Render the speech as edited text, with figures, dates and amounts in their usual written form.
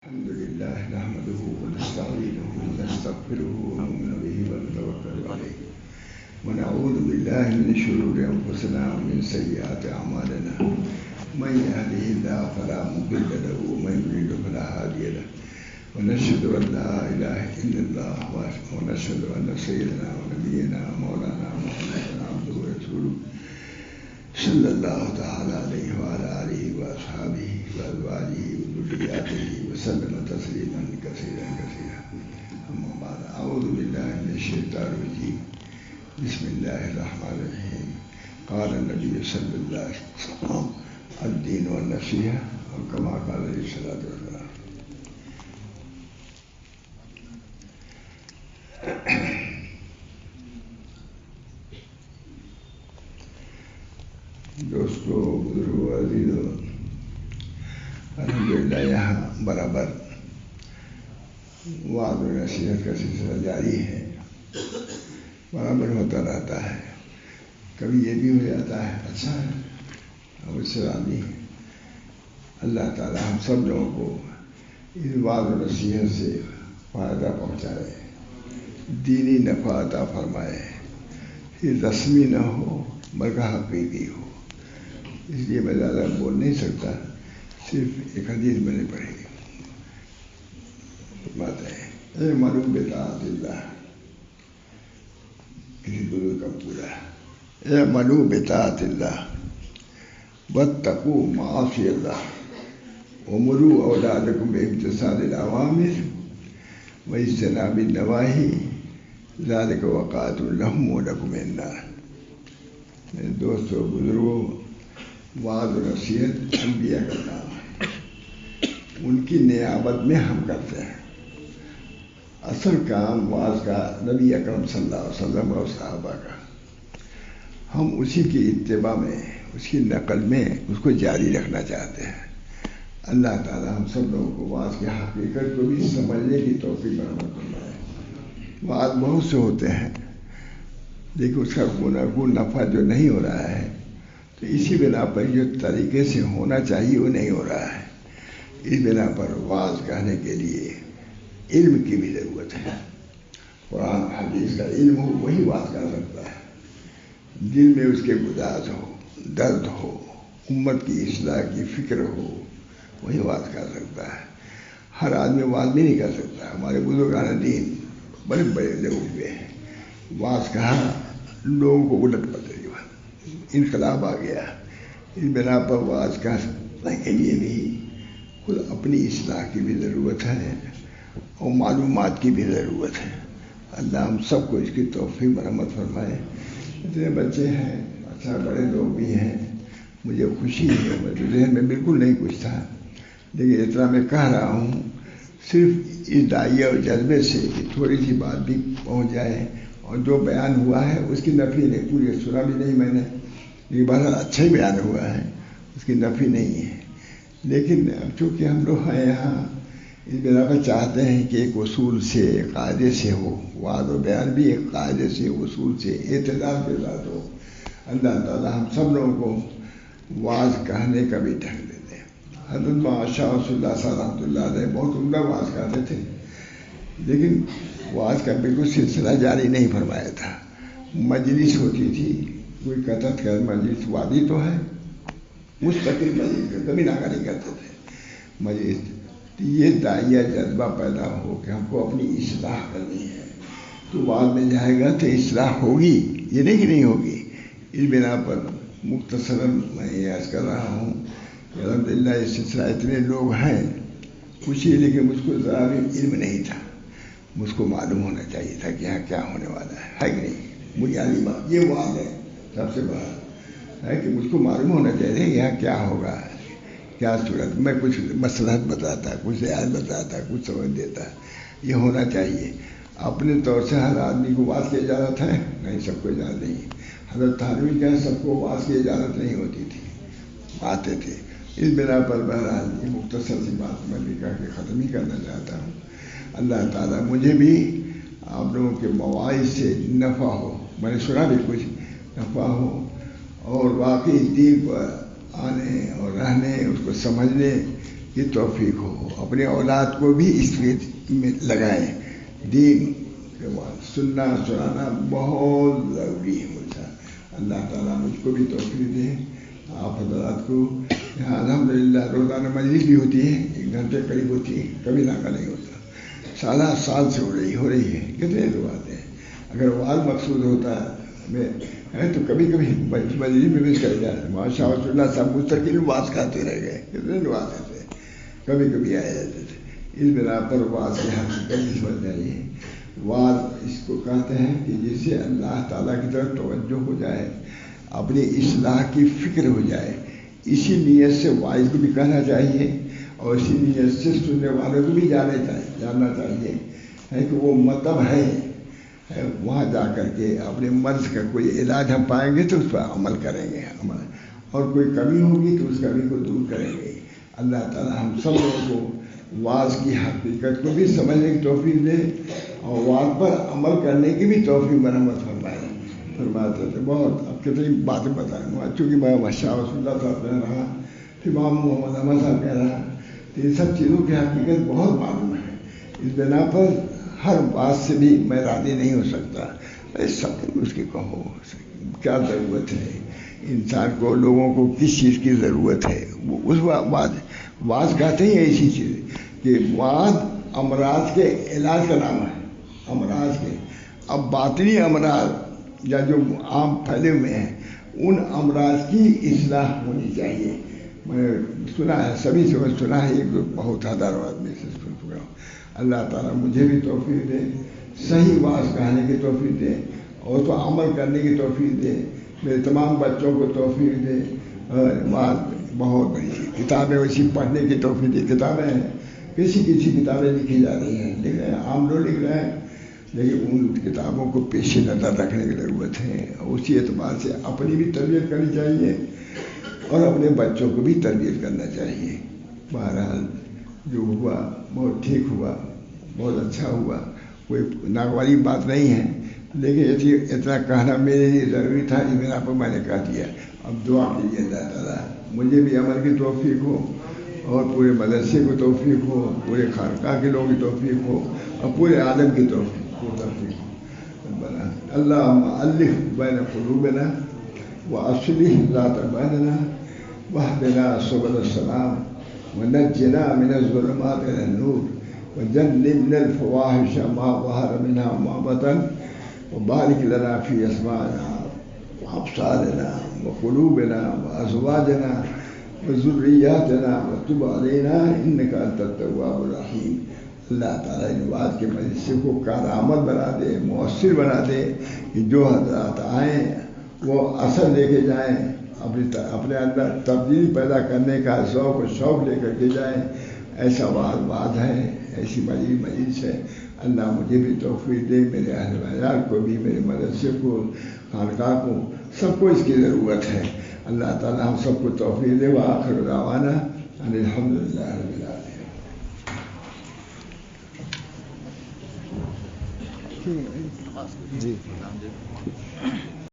الحمد لله نحمده ونستعينه ونستغفره ونؤمن به ونتوكل عليه ونعوذ بالله من شرور أنفسنا ومن سيئات أعمالنا من يهده الله فلا مضل له ومن يضلل فلا هادي له ونشهد أن لا إله إلا الله ونشهد أن سيدنا ونبينا مولانا محمدا عبده ورسوله صلى الله تعالى عليه وعلى آله وأصحابه وأزواجه وذرياته وسلم تسليما كثيرا كثيرا. أما بعد أعوذ بالله من الشيطان الرجيم. بسم الله الرحمن الرحيم. قال النبي صلى الله عليه وسلم الدين والنصيحة أو كما قال عليه الصلاة والسلام. دوستو بزرگو عزیزو، الحمدللہ یہاں برابر وعظ و نصیحت کا سلسلہ جاری ہے، برابر ہوتا رہتا ہے. کبھی یہ بھی ہو جاتا ہے اچھا ہے اور اس سے راضی ہے. اللہ تعالی ہم سب لوگوں کو اس وعظ و نصیحت سے فائدہ پہنچائے، دینی نفع عطا فرمائے، یہ رسمی نہ ہو بلکہ حقیقی ہو. اس لیے میں زیادہ بول نہیں سکتا، صرف ایک حدیث میں نے پڑھی. بات ہے اے معلوم بطاعت اللہ، کسی بزرگ کا پورا اے معلوم بطاعت اللہ واتقوا معاصی اللہ ومروا اولادکم بامتثال الاوامر واجتناب النواہی ذلک وقاۃ لہم ولکم من النار. میرے دوستوں بزرگوں، وعظ و نصیحت انبیاء کا کام ہے، ان کی نیابت میں ہم کرتے ہیں. اصل کام وعظ کا نبی اکرم صلی اللہ علیہ وسلم اور صحابہ کا، ہم اسی کی اتباع میں، اس کی نقل میں اس کو جاری رکھنا چاہتے ہیں. اللہ تعالی ہم سب لوگوں کو وعظ کی حقیقت کو بھی سمجھنے کی توفیق عطا فرمائے. وعظ بہت سے ہوتے ہیں لیکن اس کا گناگون نفع جو نہیں ہو رہا ہے، تو اسی بنا پر جو طریقے سے ہونا چاہیے وہ نہیں ہو رہا ہے. اس بنا پر وعظ کہنے کے لیے علم کی بھی ضرورت ہے. قرآن حدیث کا علم ہو وہی وعظ کر سکتا ہے. دل میں اس کے گداز ہو، درد ہو، امت کی اصلاح کی فکر ہو، وہی وعظ کر سکتا ہے. ہر آدمی وعظ بھی نہیں کر سکتا. ہمارے بزرگان دین بڑے بڑے لوگ ہوئے ہیں، وعظ کہا لوگوں کو الٹ پڑ گئی، انقلاب آ گیا. اس بنا پر وعظ کہنے کے لیے بھی خود اپنی اصلاح کی بھی ضرورت ہے اور معلومات کی بھی ضرورت ہے. اللہ ہم سب کو اس کی توفیق مرحمت فرمائے. اتنے بچے ہیں، اچھا بڑے لوگ بھی ہیں، مجھے خوشی ہے. میرے ذہن میں بالکل نہیں کچھ تھا، لیکن اتنا میں کہہ رہا ہوں صرف اس داعیہ اور جذبے سے کہ تھوڑی سی بات بھی پہنچ جائے. اور جو بیان ہوا ہے اس کی نفی نہیں، پوری سنا بھی نہیں میں نے، یہ بہت اچھا ہی بیان ہوا ہے، اس کی نفی نہیں ہے. لیکن اب چونکہ ہم لوگ ہیں یہاں، اس بنا پر چاہتے ہیں کہ ایک اصول سے، قاعدے سے ہو. وعظ و بیان بھی ایک قاعدے سے، اصول سے، اعتدال کے ساتھ ہو. اللہ تعالی ہم سب لوگوں کو وعظ کہنے کا بھی ڈھنگ دے دیں. حضرت مولانا شاہ رسول اللہ صلی اللہ علیہ وسلم بہت عمدہ وعظ کہتے تھے، لیکن وعظ کا بالکل سلسلہ جاری نہیں فرمایا تھا. مجلس ہوتی تھی، کوئی کہتا تھا مجلس وادی تو ہے، مستقل مجلس کا کبھی ناکہ نہیں کرتے تھے. مجلس یہ داعیہ جذبہ پیدا ہو کہ ہم کو اپنی اصلاح کرنی ہے، تو بعد میں جائے گا تو اصلاح ہوگی، یہ نہیں کہ نہیں ہوگی. اس بنا پر مختصراً میں یہ عرض کر رہا ہوں کہ الحمدللہ یہ سلسلہ اتنے لوگ ہیں خوشی، لیکن مجھ کو ذرا بھی علم نہیں تھا. مجھ کو معلوم ہونا چاہیے تھا کہ یہاں کیا ہونے والا ہے کہ نہیں. بنیادی بات یہ بات ہے، سب سے بڑا ہے کہ مجھ کو معلوم ہونا چاہیے یہاں کیا ہوگا، کیا صورت. میں کچھ مصلحت بتاتا، کچھ رعایت بتاتا، کچھ سمجھ دیتا. یہ ہونا چاہیے. اپنے طور سے ہر آدمی کو وعظ کی اجازت ہے نہیں، سب کو اجازت نہیں. حضرت تھانوی کیا سب کو وعظ کی اجازت نہیں ہوتی تھی، آتے تھے. اس بنا پر بہرحال یہ مختصر سی بات میں بھی کہہ کے ختم ہی کرنا چاہتا ہوں. اللہ تعالیٰ مجھے بھی آپ لوگوں کے مواعظ سے نفع ہو، میں نے سنا بھی کچھ نفع ہو، اور واقعی دین پر آنے اور رہنے، اس کو سمجھنے کی توفیق ہو. اپنے اولاد کو بھی اس میں لگائیں. دین سننا سنانا بہت ضروری ہے مجھے. اللہ تعالیٰ مجھ کو بھی توفیق دے. آپ حضرات کو یہاں الحمدللہ روزانہ مجلس بھی ہوتی ہے, 1 گھنٹے قریب ہوتی ہے, کبھی ناکا نہیں ہوتا. سالہ سال سے ہو رہی ہے. کتنے لوگ آتے ہیں. اگر وعظ مقصود ہوتا ہے تو کبھی کبھی مجلس میں مس کر جائے. ماشاء اللہ صاحب مستقل وعظ کھاتے رہ گئے. کتنے لوگ آتے تھے, کبھی کبھی آئے جاتے تھے. اس بنا پر وعظ کی حقیقت سمجھ جائیے. وعظ اس کو کہتے ہیں کہ جس سے اللہ تعالیٰ کی طرف توجہ ہو جائے, اپنی اصلاح کی فکر ہو جائے. اسی نیت سے وعظ کو بھی کہنا چاہیے اور اسی نیت سے سننے والوں کو بھی جاننا چاہیے ہے کہ وہ مطلب ہے وہاں جا کر کے اپنے مرض کا کوئی علاج ہم پائیں گے تو اس پر عمل کریں گے. اور کوئی کمی ہوگی تو اس کمی کو دور کریں گے. اللہ تعالیٰ ہم سب لوگوں کو وعظ کی حقیقت کو بھی سمجھنے کی توفیق دے اور وعظ پر عمل کرنے کی بھی توفیق مرحمت فرماتے تھے. بہت اب کتنی باتیں بتائیں گا, چونکہ میں شاہ رسول اللہ صاحب کہہ رہا, امام محمد احمد صاحب کہہ رہا, تو یہ سب چیزوں کی حقیقت بہت معلوم ہے. اس بنا پر ہر بات سے بھی میں راضی نہیں ہو سکتا. سب اس کی کہو کیا ضرورت ہے انسان کو, لوگوں کو کس چیز کی ضرورت ہے. اس وعظ کہتے ہیں ایسی چیز کہ وعظ امراض کے علاج کا نام ہے. امراض کے اب باطنی امراض یا جو عام پھیلے ہوئے ہیں ان امراض کی اصلاح ہونی چاہیے. میں سنا ہے, سبھی سے میں سنا ہے, ایک بہت ہزاروں آدمی سے سن چکا ہوں. اللہ تعالیٰ مجھے بھی توفیق دے, صحیح بات کہنے کی توفیق دے اور تو عمل کرنے کی توفیق دے. میرے تمام بچوں کو توفیق دے. بات بہت بڑی کتابیں ویسی پڑھنے کی توفیق دے. کتابیں ہیں, کسی کتابیں لکھی جا رہی ہیں, لکھ رہے ہیں, عام لوگ لکھ رہے ہیں, لیکن ان کتابوں کو پیش نظر رکھنے کی ضرورت ہے. اسی اعتبار سے اپنی بھی تربیت کرنی چاہیے اور اپنے بچوں کو بھی تربیت کرنا چاہیے. بہرحال جو ہوا بہت ٹھیک ہوا, بہت اچھا ہوا, کوئی ناگواری بات نہیں ہے, لیکن اتنا کہنا میرے لیے ضروری تھا. اس بنا پر میں نے کہہ دیا. اب دعا کیجیے اللہ تعالیٰ مجھے بھی عمل کی توفیق ہو اور پورے مدرسے کو توفیق ہو, پورے خانقاہ کے لوگوں کی توفیق ہو اور پورے عالم کی توفیق ہو. اللہم الف بین قلوبنا واصلح ذات بیننا واہدنا سبل السلام ونجنا من الظلمات الى النور وجنبنا الفواحش ما ظهر منها وما بطن وبارك لنا في اسماعنا وابصارنا وقلوبنا وازواجنا وذرياتنا وتب علينا انك انت التواب الرحيم. اللہ تعالیٰ ان بات کے مجلس کو کارآمد بنا دے, مؤثر بنا دے کہ جو حضرات آئیں وہ اثر لے کے جائیں, اپنے اندر تبدیلی پیدا کرنے کا ذوق و شوق لے کر کے جائیں. ایسا وعظ ہے, ایسی مجلس ہے. اللہ مجھے بھی توفیق دے, میرے اہل عیال کو بھی, میرے مدرسے کو, خانقاہ کو, سب کو اس کی ضرورت ہے. اللہ تعالیٰ ہم سب کو توفیق دے. وآخر دعوانا ان الحمدللہ رب العالمین. جی